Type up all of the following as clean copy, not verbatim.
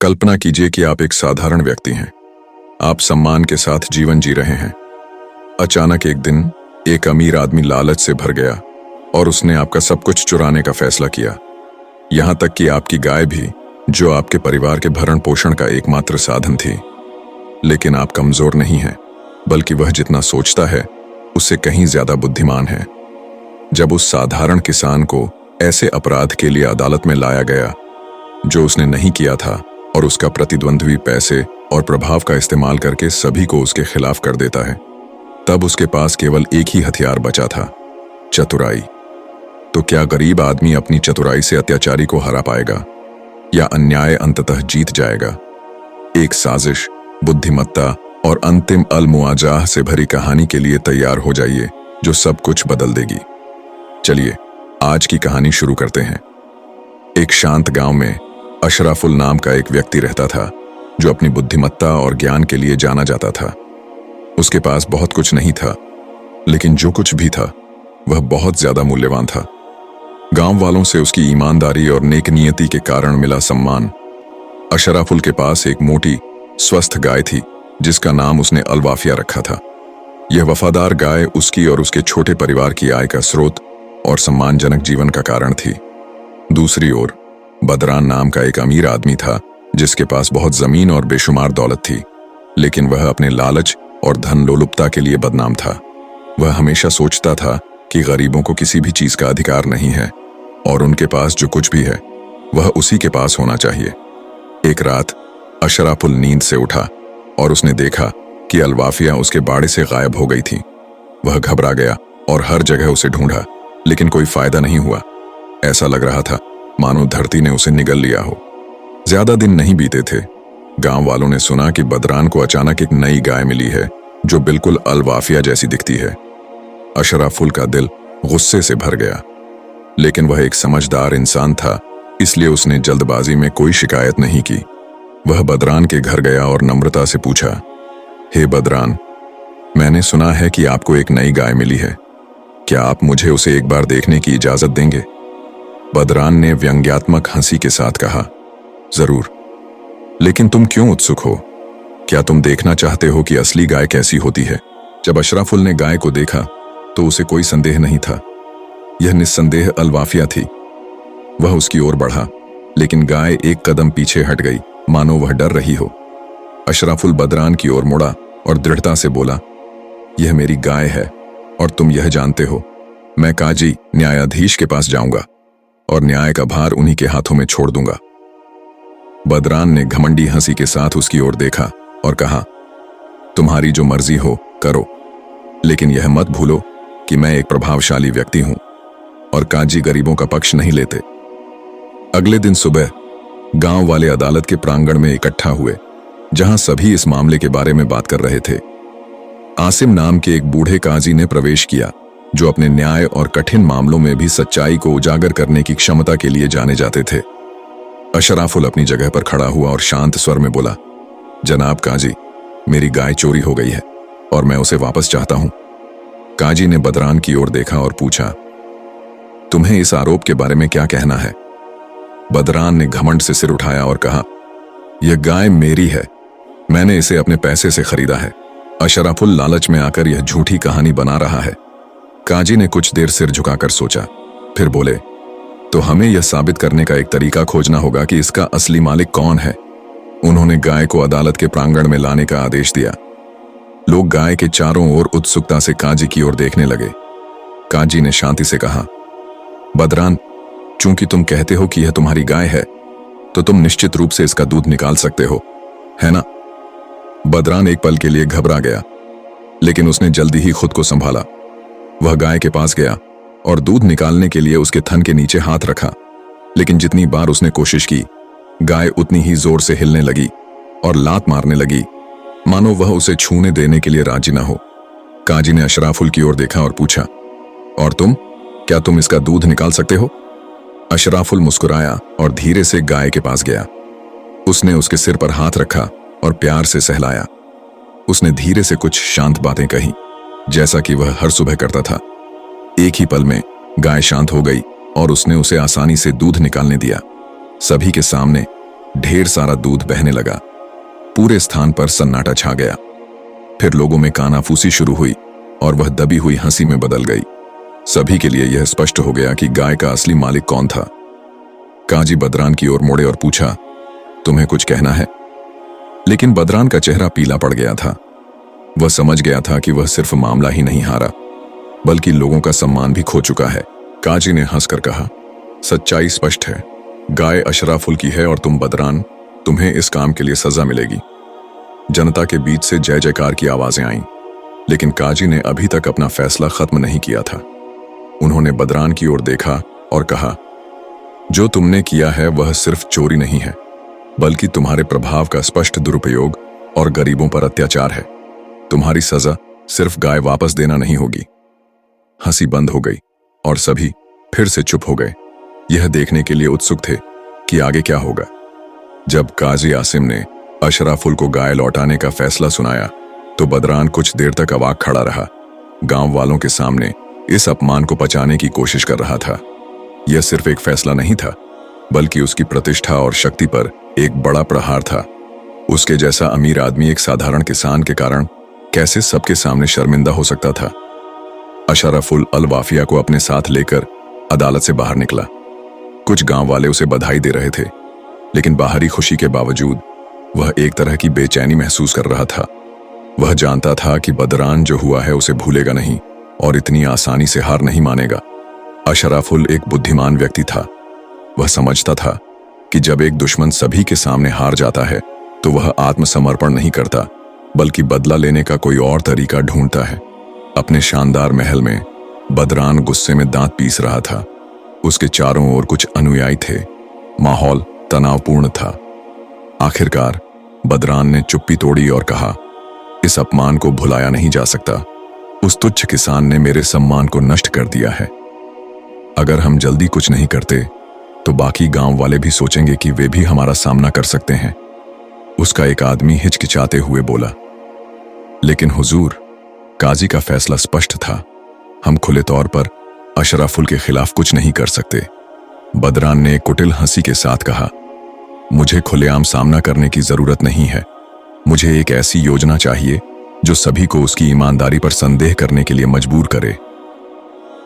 कल्पना कीजिए कि आप एक साधारण व्यक्ति हैं। आप सम्मान के साथ जीवन जी रहे हैं। अचानक एक दिन एक अमीर आदमी लालच से भर गया और उसने आपका सब कुछ चुराने का फैसला किया, यहां तक कि आपकी गाय भी, जो आपके परिवार के भरण पोषण का एकमात्र साधन थी। लेकिन आप कमजोर नहीं हैं, बल्कि वह जितना सोचता है उससे कहीं ज्यादा बुद्धिमान है। जब उस साधारण किसान को ऐसे अपराध के लिए अदालत में लाया गया जो उसने नहीं किया था, और उसका प्रतिद्वंद्वी पैसे और प्रभाव का इस्तेमाल करके सभी को उसके खिलाफ कर देता है, तब उसके पास केवल एक ही हथियार बचा था, चतुराई। तो क्या गरीब आदमी अपनी चतुराई से अत्याचारी को हरा पाएगा, या अन्याय अंततः जीत जाएगा? एक साजिश, बुद्धिमत्ता और अंतिम अलमुआजाह से भरी कहानी के लिए तैयार हो जाइए, जो सब कुछ बदल देगी। चलिए आज की कहानी शुरू करते हैं। एक शांत गांव में अशराफुल नाम का एक व्यक्ति रहता था, जो अपनी बुद्धिमत्ता और ज्ञान के लिए जाना जाता था। उसके पास बहुत कुछ नहीं था, लेकिन जो कुछ भी था वह बहुत ज्यादा मूल्यवान था। गांव वालों से उसकी ईमानदारी और नेक नियति के कारण मिला सम्मान। अशराफुल के पास एक मोटी स्वस्थ गाय थी, जिसका नाम उसने अलवाफिया रखा था। यह वफादार गाय उसकी और उसके छोटे परिवार की आय का स्रोत और सम्मानजनक जीवन का कारण थी। दूसरी ओर बदरान नाम का एक अमीर आदमी था, जिसके पास बहुत जमीन और बेशुमार दौलत थी, लेकिन वह अपने लालच और धन लोलुपता के लिए बदनाम था। वह हमेशा सोचता था कि गरीबों को किसी भी चीज का अधिकार नहीं है, और उनके पास जो कुछ भी है वह उसी के पास होना चाहिए। एक रात अशराफुल नींद से उठा और उसने देखा कि अलवाफिया उसके बाड़े से गायब हो गई थी। वह घबरा गया और हर जगह उसे ढूंढा, लेकिन कोई फायदा नहीं हुआ। ऐसा लग रहा था मानो धरती ने उसे निगल लिया हो। ज्यादा दिन नहीं बीते थे, गांव वालों ने सुना कि बदरान को अचानक एक नई गाय मिली है, जो बिल्कुल अलवाफिया जैसी दिखती है। अशराफुल का दिल गुस्से से भर गया, लेकिन वह एक समझदार इंसान था, इसलिए उसने जल्दबाजी में कोई शिकायत नहीं की। वह बदरान के घर गया और नम्रता से पूछा, हे बदरान, मैंने सुना है कि आपको एक नई गाय मिली है। क्या आप मुझे उसे एक बार देखने की इजाजत देंगे? बदरान ने व्यंग्यात्मक हंसी के साथ कहा, जरूर, लेकिन तुम क्यों उत्सुक हो? क्या तुम देखना चाहते हो कि असली गाय कैसी होती है? जब अशराफुल ने गाय को देखा तो उसे कोई संदेह नहीं था। यह निस्संदेह अलवाफिया थी। वह उसकी ओर बढ़ा, लेकिन गाय एक कदम पीछे हट गई, मानो वह डर रही हो। अशराफुल बदरान की ओर मुड़ा और दृढ़ता से बोला, यह मेरी गाय है, और तुम यह जानते हो, मैं काजी न्यायाधीश के पास जाऊंगा और न्याय का भार उन्हीं के हाथों में छोड़ दूंगा। बदरान ने घमंडी हंसी के साथ उसकी ओर देखा और कहा, तुम्हारी जो मर्जी हो करो, लेकिन यह मत भूलो कि मैं एक प्रभावशाली व्यक्ति हूं और काजी गरीबों का पक्ष नहीं लेते। अगले दिन सुबह गांव वाले अदालत के प्रांगण में इकट्ठा हुए, जहां सभी इस मामले के बारे में बात कर रहे थे। आसिम नाम के एक बूढ़े काजी ने प्रवेश किया, जो अपने न्याय और कठिन मामलों में भी सच्चाई को उजागर करने की क्षमता के लिए जाने जाते थे। अशराफुल अपनी जगह पर खड़ा हुआ और शांत स्वर में बोला, जनाब काजी, मेरी गाय चोरी हो गई है और मैं उसे वापस चाहता हूं। काजी ने बदरान की ओर देखा और पूछा, तुम्हें इस आरोप के बारे में क्या कहना है? बदरान ने घमंड से सिर उठाया और कहा, यह गाय मेरी है, मैंने इसे अपने पैसे से खरीदा है। अशराफुल लालच में आकर यह झूठी कहानी बना रहा है। काजी ने कुछ देर सिर झुकाकर सोचा, फिर बोले, तो हमें यह साबित करने का एक तरीका खोजना होगा कि इसका असली मालिक कौन है। उन्होंने गाय को अदालत के प्रांगण में लाने का आदेश दिया। लोग गाय के चारों ओर उत्सुकता से काजी की ओर देखने लगे। काजी ने शांति से कहा, बदरान, चूंकि तुम कहते हो कि यह तुम्हारी गाय है, तो तुम निश्चित रूप से इसका दूध निकाल सकते हो, है ना? बदरान एक पल के लिए घबरा गया, लेकिन उसने जल्दी ही खुद को संभाला। वह गाय के पास गया और दूध निकालने के लिए उसके थन के नीचे हाथ रखा, लेकिन जितनी बार उसने कोशिश की, गाय उतनी ही जोर से हिलने लगी और लात मारने लगी, मानो वह उसे छूने देने के लिए राजी न हो। काजी ने अशराफुल की ओर देखा और पूछा, और तुम, क्या तुम इसका दूध निकाल सकते हो? अशराफुल मुस्कुराया और धीरे से गाय के पास गया। उसने उसके सिर पर हाथ रखा और प्यार से सहलाया। उसने धीरे से कुछ शांत बातें कही, जैसा कि वह हर सुबह करता था। एक ही पल में गाय शांत हो गई और उसने उसे आसानी से दूध निकालने दिया। सभी के सामने ढेर सारा दूध बहने लगा। पूरे स्थान पर सन्नाटा छा गया। फिर लोगों में कानाफूसी शुरू हुई और वह दबी हुई हंसी में बदल गई। सभी के लिए यह स्पष्ट हो गया कि गाय का असली मालिक कौन था। काजी बदरान की ओर मुड़े और पूछा, तुम्हें कुछ कहना है? लेकिन बदरान का चेहरा पीला पड़ गया था। वह समझ गया था कि वह सिर्फ मामला ही नहीं हारा, बल्कि लोगों का सम्मान भी खो चुका है। काजी ने हंसकर कहा, सच्चाई स्पष्ट है। गाय अशराफुल की है और तुम बदरान, तुम्हें इस काम के लिए सजा मिलेगी। जनता के बीच से जय जयकार की आवाजें आईं, लेकिन काजी ने अभी तक अपना फैसला खत्म नहीं किया था। उन्होंने बदरान की ओर देखा और कहा, जो तुमने किया है वह सिर्फ चोरी नहीं है, बल्कि तुम्हारे प्रभाव का स्पष्ट दुरुपयोग और गरीबों पर अत्याचार है। तुम्हारी सजा सिर्फ गाय वापस देना नहीं होगी। हंसी बंद हो गई और सभी फिर से चुप हो गए, यह देखने के लिए उत्सुक थे कि आगे क्या होगा। जब काजी आसिम ने अशराफुल को गाय लौटाने का फैसला सुनाया तो बदरान कुछ देर तक अवाक खड़ा रहा। गांव वालों के सामने इस अपमान को पचाने की कोशिश कर रहा था। यह सिर्फ एक फैसला नहीं था, बल्कि उसकी प्रतिष्ठा और शक्ति पर एक बड़ा प्रहार था। उसके जैसा अमीर आदमी एक साधारण किसान के कारण कैसे सबके सामने शर्मिंदा हो सकता था। अशराफुल अल वाफिया को अपने साथ लेकर अदालत से बाहर निकला। कुछ गांव वाले उसे बधाई दे रहे थे, लेकिन बाहरी खुशी के बावजूद वह एक तरह की बेचैनी महसूस कर रहा था। वह जानता था कि बदरान जो हुआ है उसे भूलेगा नहीं और इतनी आसानी से हार नहीं मानेगा। अशराफुल एक बुद्धिमान व्यक्ति था। वह समझता था कि जब एक दुश्मन सभी के सामने हार जाता है तो वह आत्मसमर्पण नहीं करता, बल्कि बदला लेने का कोई और तरीका ढूंढता है। अपने शानदार महल में बदरान गुस्से में दांत पीस रहा था। उसके चारों ओर कुछ अनुयायी थे। माहौल तनावपूर्ण था। आखिरकार बदरान ने चुप्पी तोड़ी और कहा, इस अपमान को भुलाया नहीं जा सकता। उस तुच्छ किसान ने मेरे सम्मान को नष्ट कर दिया है। अगर हम जल्दी कुछ नहीं करते तो बाकी गांव वाले भी सोचेंगे कि वे भी हमारा सामना कर सकते हैं। उसका एक आदमी हिचकिचाते हुए बोला, लेकिन हुजूर, काजी का फैसला स्पष्ट था। हम खुले तौर पर अशराफुल के खिलाफ कुछ नहीं कर सकते। बदरान ने एक कुटिल हंसी के साथ कहा, मुझे खुलेआम सामना करने की जरूरत नहीं है। मुझे एक ऐसी योजना चाहिए जो सभी को उसकी ईमानदारी पर संदेह करने के लिए मजबूर करे।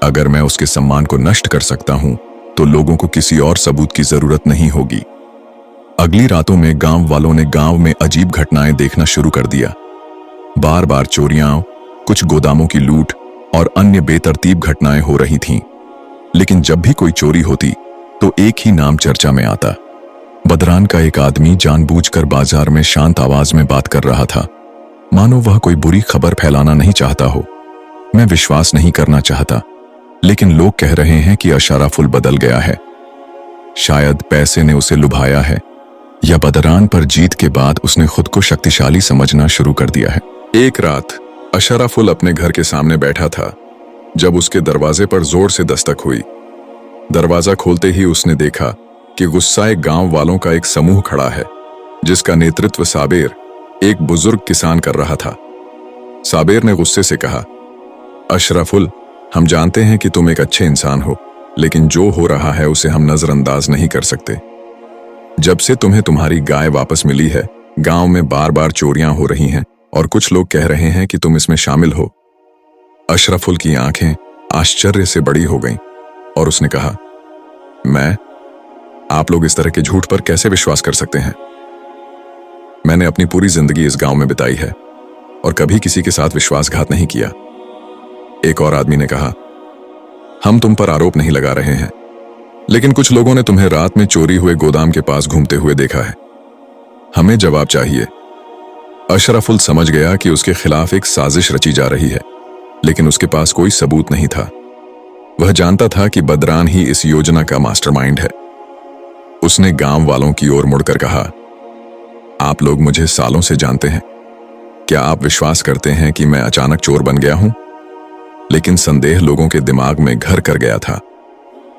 अगर मैं उसके सम्मान को नष्ट कर सकता हूं तो लोगों को किसी और सबूत की जरूरत नहीं होगी। अगली रातों में गांव वालों ने गांव में अजीब घटनाएं देखना शुरू कर दिया। बार बार चोरियां, कुछ गोदामों की लूट और अन्य बेतरतीब घटनाएं हो रही थीं। लेकिन जब भी कोई चोरी होती तो एक ही नाम चर्चा में आता। बदरान का एक आदमी जानबूझकर बाजार में शांत आवाज में बात कर रहा था, मानो वह कोई बुरी खबर फैलाना नहीं चाहता हो। मैं विश्वास नहीं करना चाहता, लेकिन लोग कह रहे हैं कि अशराफुल बदल गया है। शायद पैसे ने उसे लुभाया है, या बदरान पर जीत के बाद उसने खुद को शक्तिशाली समझना शुरू कर दिया है। एक रात अशराफुल अपने घर के सामने बैठा था जब उसके दरवाजे पर जोर से दस्तक हुई। दरवाजा खोलते ही उसने देखा कि गुस्साए गांव वालों का एक समूह खड़ा है, जिसका नेतृत्व साबेर, एक बुजुर्ग किसान, कर रहा था। साबेर ने गुस्से से कहा, अशराफुल, हम जानते हैं कि तुम एक अच्छे इंसान हो, लेकिन जो हो रहा है उसे हम नजरअंदाज नहीं कर सकते। जब से तुम्हें तुम्हारी गाय वापस मिली है, गांव में बार बार चोरियां हो रही हैं और कुछ लोग कह रहे हैं कि तुम इसमें शामिल हो। अशराफुल की आंखें आश्चर्य से बड़ी हो गईं और उसने कहा, आप लोग इस तरह के झूठ पर कैसे विश्वास कर सकते हैं? मैंने अपनी पूरी जिंदगी इस गांव में बिताई है और कभी किसी के साथ विश्वासघात नहीं किया। एक और आदमी ने कहा, हम तुम पर आरोप नहीं लगा रहे हैं, लेकिन कुछ लोगों ने तुम्हें रात में चोरी हुए गोदाम के पास घूमते हुए देखा है। हमें जवाब चाहिए। अशराफुल समझ गया कि उसके खिलाफ एक साजिश रची जा रही है, लेकिन उसके पास कोई सबूत नहीं था। वह जानता था कि बदरान ही इस योजना का मास्टरमाइंड है। उसने गांव वालों की ओर मुड़कर कहा, आप लोग मुझे सालों से जानते हैं। क्या आप विश्वास करते हैं कि मैं अचानक चोर बन गया हूं? लेकिन संदेह लोगों के दिमाग में घर कर गया था।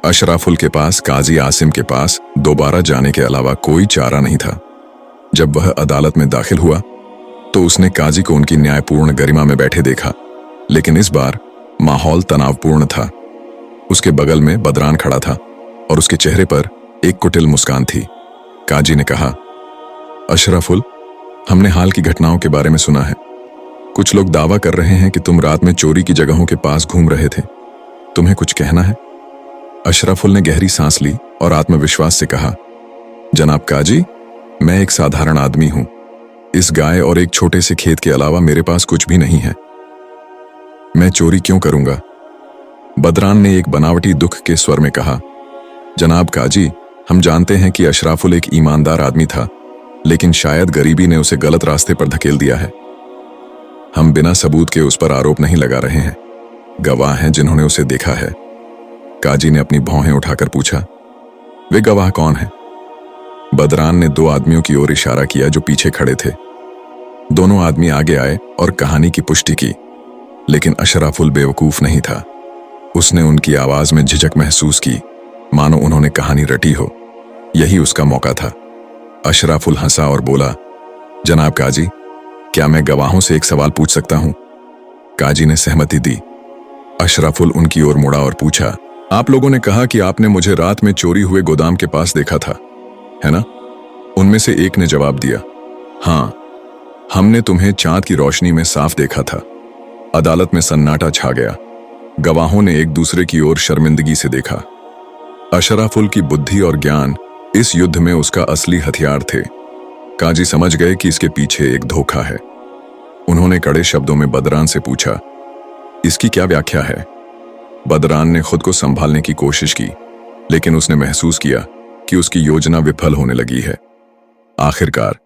अशराफुल के पास काजी आसिम के पास दोबारा जाने के अलावा कोई चारा नहीं था। जब वह अदालत में दाखिल हुआ तो उसने काजी को उनकी न्यायपूर्ण गरिमा में बैठे देखा, लेकिन इस बार माहौल तनावपूर्ण था। उसके बगल में बदरान खड़ा था और उसके चेहरे पर एक कुटिल मुस्कान थी। काजी ने कहा, अशराफुल, हमने हाल की घटनाओं के बारे में सुना है। कुछ लोग दावा कर रहे हैं कि तुम रात में चोरी की जगहों के पास घूम रहे थे। तुम्हें कुछ कहना है? अशराफुल ने गहरी सांस ली और आत्मविश्वास से कहा, जनाब काजी, मैं एक साधारण आदमी हूं। इस गाय और एक छोटे से खेत के अलावा मेरे पास कुछ भी नहीं है। मैं चोरी क्यों करूंगा? बदरान ने एक बनावटी दुख के स्वर में कहा, जनाब काजी, हम जानते हैं कि अशराफुल एक ईमानदार आदमी था, लेकिन शायद गरीबी ने उसे गलत रास्ते पर धकेल दिया है। हम बिना सबूत के उस पर आरोप नहीं लगा रहे हैं। गवाह हैं जिन्होंने उसे देखा है। काजी ने अपनी भौहें उठाकर पूछा, वे गवाह कौन हैं? बदरान ने दो आदमियों की ओर इशारा किया जो पीछे खड़े थे। दोनों आदमी आगे आए और कहानी की पुष्टि की, लेकिन अशराफुल बेवकूफ नहीं था। उसने उनकी आवाज में झिझक महसूस की, मानो उन्होंने कहानी रटी हो। यही उसका मौका था। अशराफुल हंसा और बोला, जनाब काजी, क्या मैं गवाहों से एक सवाल पूछ सकता हूं? काजी ने सहमति दी। अशराफुल उनकी ओर मुड़ा और पूछा, आप लोगों ने कहा कि आपने मुझे रात में चोरी हुए गोदाम के पास देखा था, है ना? उनमें से एक ने जवाब दिया, हां, हमने तुम्हें चांद की रोशनी में साफ देखा था। अदालत में सन्नाटा छा गया। गवाहों ने एक दूसरे की ओर शर्मिंदगी से देखा। अशराफुल की बुद्धि और ज्ञान इस युद्ध में उसका असली हथियार थे। काजी समझ गए कि इसके पीछे एक धोखा है। उन्होंने कड़े शब्दों में बदरान से पूछा, इसकी क्या व्याख्या है? बदरान ने खुद को संभालने की कोशिश की, लेकिन उसने महसूस किया कि उसकी योजना विफल होने लगी है। आखिरकार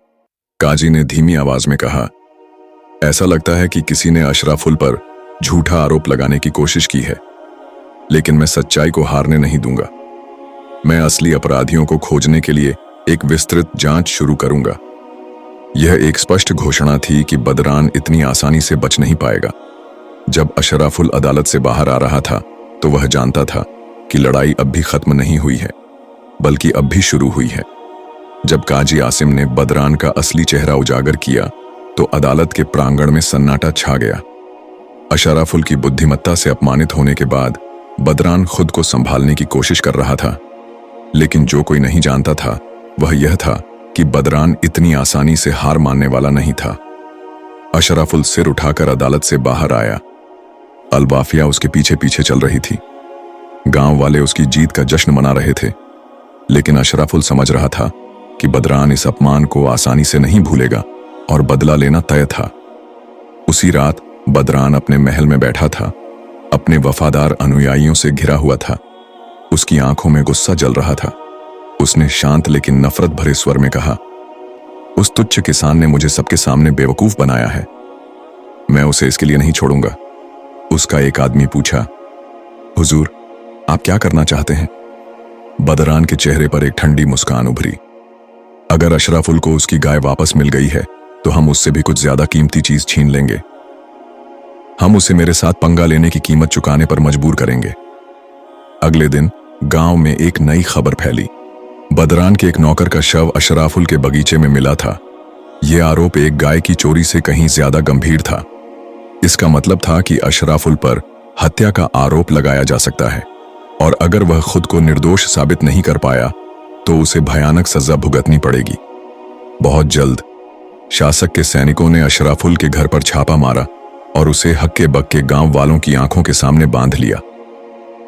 काजी ने धीमी आवाज में कहा, ऐसा लगता है कि किसी ने अशराफुल पर झूठा आरोप लगाने की कोशिश की है, लेकिन मैं सच्चाई को हारने नहीं दूंगा। मैं असली अपराधियों को खोजने के लिए एक विस्तृत जांच शुरू करूंगा। यह एक स्पष्ट घोषणा थी कि बदरान इतनी आसानी से बच नहीं पाएगा। जब अशराफुल अदालत से बाहर आ रहा था तो वह जानता था कि लड़ाई अब भी खत्म नहीं हुई है, बल्कि अब भी शुरू हुई है। जब काजी आसिम ने बदरान का असली चेहरा उजागर किया तो अदालत के प्रांगण में सन्नाटा छा गया। अशराफुल की बुद्धिमत्ता से अपमानित होने के बाद बदरान खुद को संभालने की कोशिश कर रहा था, लेकिन जो कोई नहीं जानता था वह यह था कि बदरान इतनी आसानी से हार मानने वाला नहीं था। अशराफुल सिर उठाकर अदालत से बाहर आया। अलवाफिया उसके पीछे पीछे चल रही थी। गांव वाले उसकी जीत का जश्न मना रहे थे, लेकिन अशराफुल समझ रहा था कि बदरान इस अपमान को आसानी से नहीं भूलेगा और बदला लेना तय था। उसी रात बदरान अपने महल में बैठा था, अपने वफादार अनुयायियों से घिरा हुआ था। उसकी आंखों में गुस्सा जल रहा था। उसने शांत लेकिन नफरत भरे स्वर में कहा, उस तुच्छ किसान ने मुझे सबके सामने बेवकूफ बनाया है। मैं उसे इसके लिए नहीं छोड़ूंगा। उसका एक आदमी पूछा, हुजूर, आप क्या करना चाहते हैं? बदरान के चेहरे पर एक ठंडी मुस्कान उभरी। अगर अशराफुल को उसकी गाय वापस मिल गई है तो हम उससे भी कुछ ज्यादा कीमती चीज छीन लेंगे। हम उसे मेरे साथ पंगा लेने की कीमत चुकाने पर मजबूर करेंगे। अगले दिन गांव में एक नई खबर फैली। बदरान के एक नौकर का शव अशराफुल के बगीचे में मिला था। यह आरोप एक गाय की चोरी से कहीं ज्यादा गंभीर था। इसका मतलब था कि अशराफुल पर हत्या का आरोप लगाया जा सकता है, और अगर वह खुद को निर्दोष साबित नहीं कर पाया तो उसे भयानक सजा भुगतनी पड़ेगी। बहुत जल्द शासक के सैनिकों ने अशराफुल के घर पर छापा मारा और उसे हक्के बक्के गांव वालों की आंखों के सामने बांध लिया।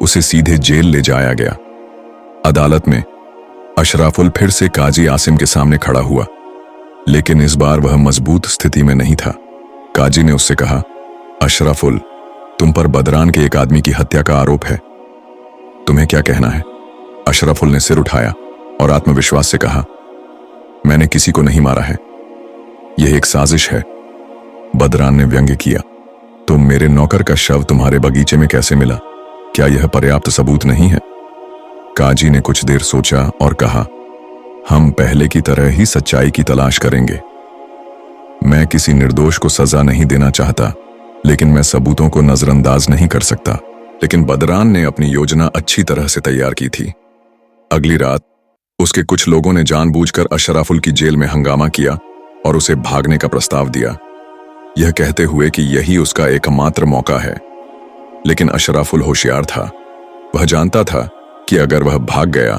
उसे सीधे जेल ले जाया गया। अदालत में अशराफुल फिर से काजी आसिम के सामने खड़ा हुआ, लेकिन इस बार वह मजबूत स्थिति में नहीं था। काजी ने उससे कहा, अशराफुल, तुम पर बदरान के एक आदमी की हत्या का आरोप है। तुम्हें क्या कहना है? अशराफुल ने सिर उठाया और आत्मविश्वास से कहा, मैंने किसी को नहीं मारा है। यह एक साजिश है। बदरान ने व्यंग्य किया, तो मेरे नौकर का शव तुम्हारे बगीचे में कैसे मिला? क्या यह पर्याप्त सबूत नहीं है? काजी ने कुछ देर सोचा और कहा, हम पहले की तरह ही सच्चाई की तलाश करेंगे। मैं किसी निर्दोष को सजा नहीं देना चाहता, लेकिन मैं सबूतों को नजरअंदाज नहीं कर सकता। लेकिन बदरान ने अपनी योजना अच्छी तरह से तैयार की थी। अगली रात उसके कुछ लोगों ने जानबूझकर अशराफुल की जेल में हंगामा किया और उसे भागने का प्रस्ताव दिया, यह कहते हुए कि यही उसका एकमात्र मौका है। लेकिन अशराफुल होशियार था। वह जानता था कि अगर वह भाग गया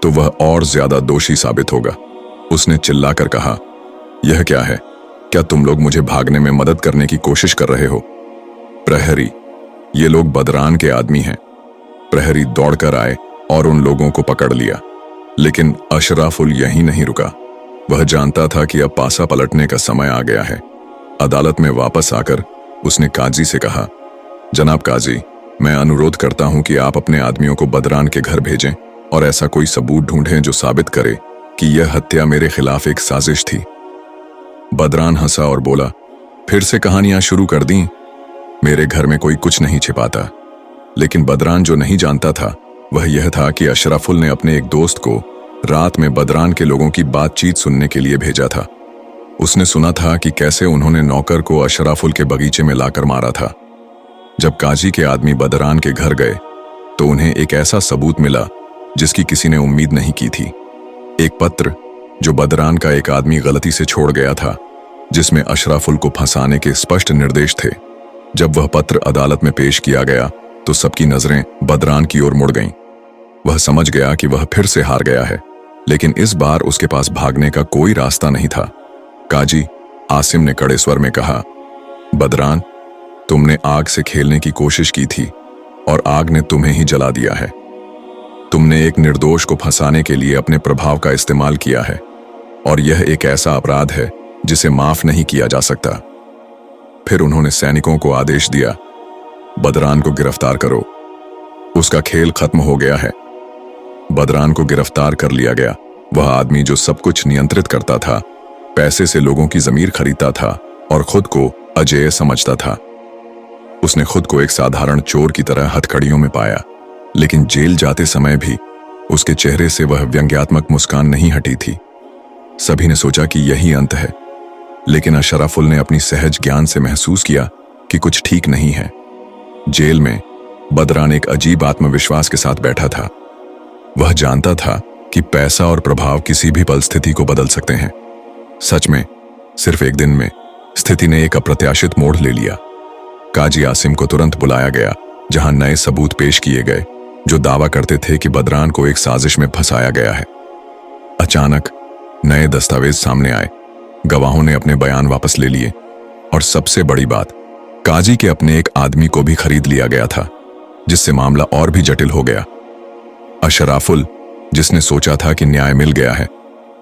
तो वह और ज्यादा दोषी साबित होगा। उसने चिल्लाकर कहा, यह क्या है? क्या तुम लोग मुझे भागने में मदद करने की कोशिश कर रहे हो? प्रहरी, ये लोग बदरान के आदमी हैं। प्रहरी दौड़कर आए और उन लोगों को पकड़ लिया। लेकिन अशराफुल यहीं नहीं रुका। वह जानता था कि अब पासा पलटने का समय आ गया है। अदालत में वापस आकर उसने काजी से कहा, जनाब काजी, मैं अनुरोध करता हूं कि आप अपने आदमियों को बदरान के घर भेजें और ऐसा कोई सबूत ढूंढें जो साबित करे कि यह हत्या मेरे खिलाफ एक साजिश थी। बदरान हंसा और बोला, फिर से कहानियां शुरू कर दी? मेरे घर में कोई कुछ नहीं छिपाता। लेकिन बदरान जो नहीं जानता था वह यह था कि अशराफुल ने अपने एक दोस्त को रात में बदरान के लोगों की बातचीत सुनने के लिए भेजा था। उसने सुना था कि कैसे उन्होंने नौकर को अशराफुल के बगीचे में लाकर मारा था। जब काजी के आदमी बदरान के घर गए तो उन्हें एक ऐसा सबूत मिला जिसकी किसी ने उम्मीद नहीं की थी। एक पत्र जो बदरान का एक आदमी गलती से छोड़ गया था, जिसमें अशराफुल को फंसाने के स्पष्ट निर्देश थे। जब वह पत्र अदालत में पेश किया गया तो सबकी नजरें बदरान की ओर मुड़ गईं। वह समझ गया कि वह फिर से हार गया है, लेकिन इस बार उसके पास भागने का कोई रास्ता नहीं था। काजी आसिम ने कड़े स्वर में कहा, बदरान, तुमने आग से खेलने की कोशिश की थी और आग ने तुम्हें ही जला दिया है। तुमने एक निर्दोष को फंसाने के लिए अपने प्रभाव का इस्तेमाल किया है और यह एक ऐसा अपराध है जिसे माफ नहीं किया जा सकता। फिर उन्होंने सैनिकों को आदेश दिया, बदरान को गिरफ्तार करो, उसका खेल खत्म हो गया है। बदरान को गिरफ्तार कर लिया गया। वह आदमी जो सब कुछ नियंत्रित करता था, पैसे से लोगों की जमीर खरीदता था और खुद को अजेय समझता था। उसने खुद को एक साधारण चोर की तरह हथकड़ियों में पाया, लेकिन जेल जाते समय भी उसके चेहरे से वह व्यंग्यात्मक मुस्कान नहीं हटी थी। सभी ने सोचा कि यही अंत है, लेकिन अशराफुल ने अपनी सहज ज्ञान से महसूस किया कि कुछ ठीक नहीं है। जेल में बदरान एक अजीब आत्मविश्वास के साथ बैठा था। वह जानता था कि पैसा और प्रभाव किसी भी परिस्थिति को बदल सकते हैं। सच में सिर्फ एक दिन में स्थिति ने एक अप्रत्याशित मोड़ ले लिया। काजी आसिम को तुरंत बुलाया गया, जहां नए सबूत पेश किए गए जो दावा करते थे कि बदरान को एक साजिश में फंसाया गया है। अचानक नए दस्तावेज सामने आए। गवाहों ने अपने बयान वापस ले लिए और सबसे बड़ी बात, काजी के अपने एक आदमी को भी खरीद लिया गया था, जिससे मामला और भी जटिल हो गया। अशराफुल, जिसने सोचा था कि न्याय मिल गया है,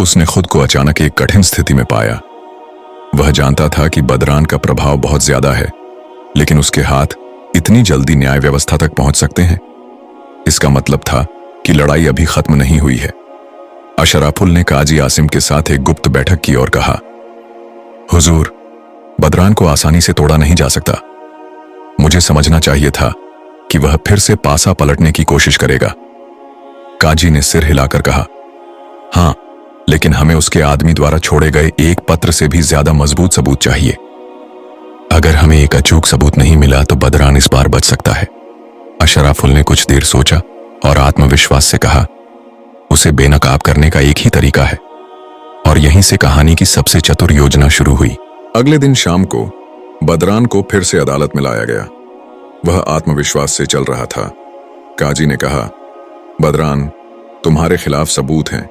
उसने खुद को अचानक एक कठिन स्थिति में पाया। वह जानता था कि बदरान का प्रभाव बहुत ज्यादा है, लेकिन उसके हाथ इतनी जल्दी न्याय व्यवस्था तक पहुंच सकते हैं। इसका मतलब था कि लड़ाई अभी खत्म नहीं हुई है। अशराफुल ने काजी आसिम के साथ एक गुप्त बैठक की और कहा, हुजूर, बदरान को आसानी से तोड़ा नहीं जा सकता। मुझे समझना चाहिए था कि वह फिर से पासा पलटने की कोशिश करेगा। काजी ने सिर हिलाकर कहा, हां, लेकिन हमें उसके आदमी द्वारा छोड़े गए एक पत्र से भी ज्यादा मजबूत सबूत चाहिए। अगर हमें एक अचूक सबूत नहीं मिला तो बदरान इस बार बच सकता है। अशराफुल ने कुछ देर सोचा और आत्मविश्वास से कहा, उसे बेनकाब करने का एक ही तरीका है। और यहीं से कहानी की सबसे चतुर योजना शुरू हुई। अगले दिन शाम को बदरान को फिर से अदालत में लाया गया। वह आत्मविश्वास से चल रहा था। काजी ने कहा, बदरान, तुम्हारे खिलाफ सबूत हैं,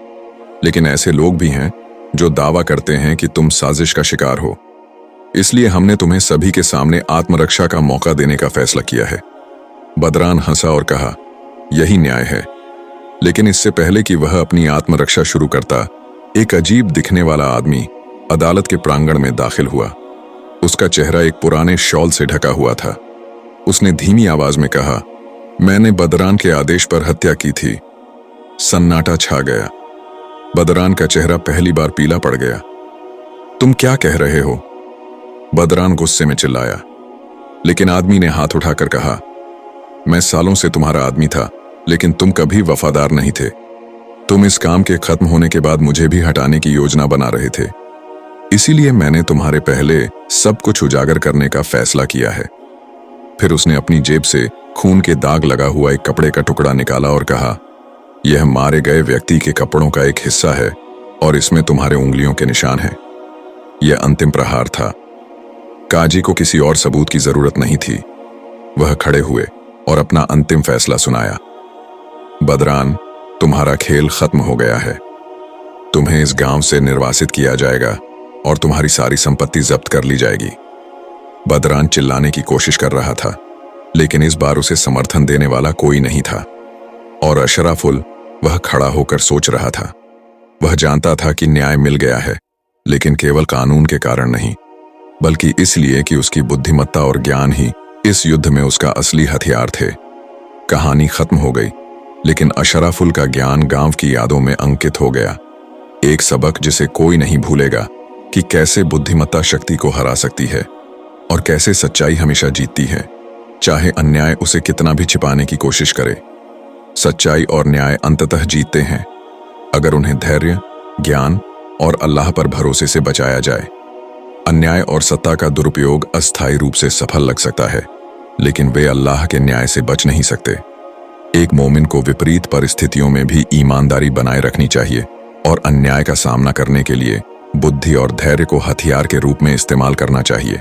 लेकिन ऐसे लोग भी हैं जो दावा करते हैं कि तुम साजिश का शिकार हो। इसलिए हमने तुम्हें सभी के सामने आत्मरक्षा का मौका देने का फैसला किया है। बदरान हंसा और कहा, यही न्याय है। लेकिन इससे पहले कि वह अपनी आत्मरक्षा शुरू करता, एक अजीब दिखने वाला आदमी अदालत के प्रांगण में दाखिल हुआ। उसका चेहरा एक पुराने शॉल से ढका हुआ था। उसने धीमी आवाज में कहा, मैंने बदरान के आदेश पर हत्या की थी। सन्नाटा छा गया। बदरान का चेहरा पहली बार पीला पड़ गया। तुम क्या कह रहे हो? बदरान गुस्से में चिल्लाया। लेकिन आदमी ने हाथ उठाकर कहा, मैं सालों से तुम्हारा आदमी था, लेकिन तुम कभी वफादार नहीं थे। तुम इस काम के खत्म होने के बाद मुझे भी हटाने की योजना बना रहे थे। इसीलिए मैंने तुम्हारे पहले सब कुछ उजागर करने का फैसला किया है। फिर उसने अपनी जेब से खून के दाग लगा हुआ एक कपड़े का टुकड़ा निकाला और कहा, यह मारे गए व्यक्ति के कपड़ों का एक हिस्सा है और इसमें तुम्हारे उंगलियों के निशान हैं। यह अंतिम प्रहार था। काजी को किसी और सबूत की जरूरत नहीं थी। वह खड़े हुए और अपना अंतिम फैसला सुनाया। बदरान, तुम्हारा खेल खत्म हो गया है। तुम्हें इस गांव से निर्वासित किया जाएगा और तुम्हारी सारी संपत्ति जब्त कर ली जाएगी। बदरान चिल्लाने की कोशिश कर रहा था, लेकिन इस बार उसे समर्थन देने वाला कोई नहीं था। और अशराफुल, वह खड़ा होकर सोच रहा था। वह जानता था कि न्याय मिल गया है, लेकिन केवल कानून के कारण नहीं, बल्कि इसलिए कि उसकी बुद्धिमत्ता और ज्ञान ही इस युद्ध में उसका असली हथियार थे। कहानी खत्म हो गई, लेकिन अशराफुल का ज्ञान गांव की यादों में अंकित हो गया। एक सबक जिसे कोई नहीं भूलेगा कि कैसे बुद्धिमत्ता शक्ति को हरा सकती है और कैसे सच्चाई हमेशा जीतती है, चाहे अन्याय उसे कितना भी छिपाने की कोशिश करे। सच्चाई और न्याय अंततः जीतते हैं, अगर उन्हें धैर्य, ज्ञान और अल्लाह पर भरोसे से बचाया जाए। अन्याय और सत्ता का दुरुपयोग अस्थायी रूप से सफल लग सकता है, लेकिन वे अल्लाह के न्याय से बच नहीं सकते। एक मोमिन को विपरीत परिस्थितियों में भी ईमानदारी बनाए रखनी चाहिए और अन्याय का सामना करने के लिए बुद्धि और धैर्य को हथियार के रूप में इस्तेमाल करना चाहिए।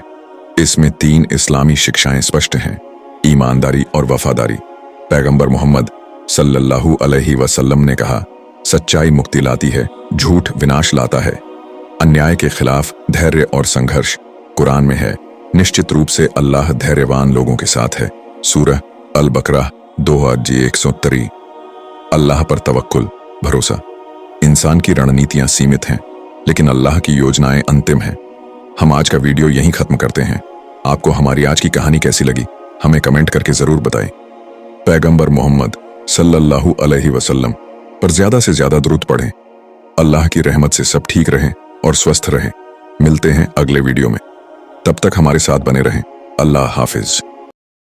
इसमें 3 इस्लामी शिक्षाएं स्पष्ट हैं: ईमानदारी और वफादारी। पैगंबर मोहम्मद सल्लल्लाहु अलैहि वसल्लम ने कहा, सच्चाई मुक्ति लाती है, झूठ विनाश लाता है। अन्याय के खिलाफ धैर्य और संघर्ष। कुरान में है, निश्चित रूप से अल्लाह धैर्यवान लोगों के साथ है। सूरह अल बकरा 2:103। अल्लाह पर तवक्कुल, भरोसा। इंसान की रणनीतियां सीमित हैं, लेकिन अल्लाह की योजनाएं अंतिम हैं। हम आज का वीडियो यहीं खत्म करते हैं। आपको हमारी आज की कहानी कैसी लगी, हमें कमेंट करके जरूर बताएं। पैगंबर मोहम्मद सल्लल्लाहु अलैहि वसल्लम पर ज्यादा से ज्यादा दुरूद पढ़ें। अल्लाह की रहमत से सब ठीक रहें और स्वस्थ रहें। मिलते हैं अगले वीडियो में, तब तक हमारे साथ बने रहें। अल्लाह हाफिज।